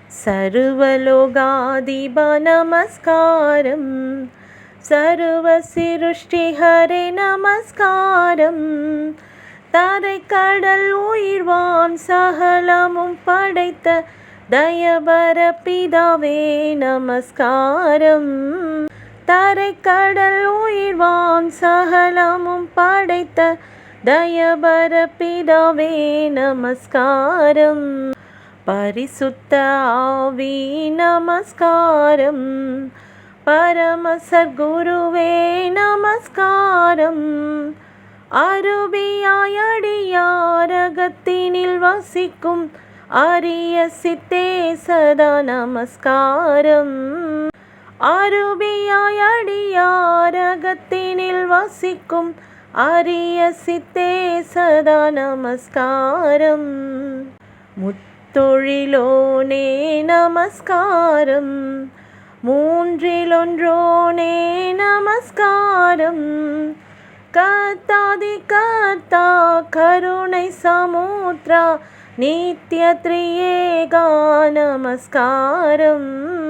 सर्वलोकाधिप नमस्कारं सर्वसिरुष्टिहरे नमस्कारं தரைக்கடல் உயிர்வான் சகலமும் படைத்த தயபர பிதாவே நமஸ்காரம். தரைக்கடல் உயிர்வான் சகலமும் படைத்த தயபர பிதாவே நமஸ்காரம். பரிசுத்த ஆவி நமஸ்காரம். பரமசத்குருவே நமஸ்காரம். அருபியாயடியாரகத்தினில் வசிக்கும் அரிய சித்தே சதா நமஸ்காரம். அருபியாயடியாரகத்தினில் வசிக்கும் அரிய சித்தே சதா நமஸ்காரம். முத்தொழிலோனே நமஸ்காரம். மூன்றிலொன்றோனே நமஸ்காரம். கர்த்தாதி கர்த்தா கருணை சமுத்ரா நித்ய த்ரியேகா நமஸ்காரம்.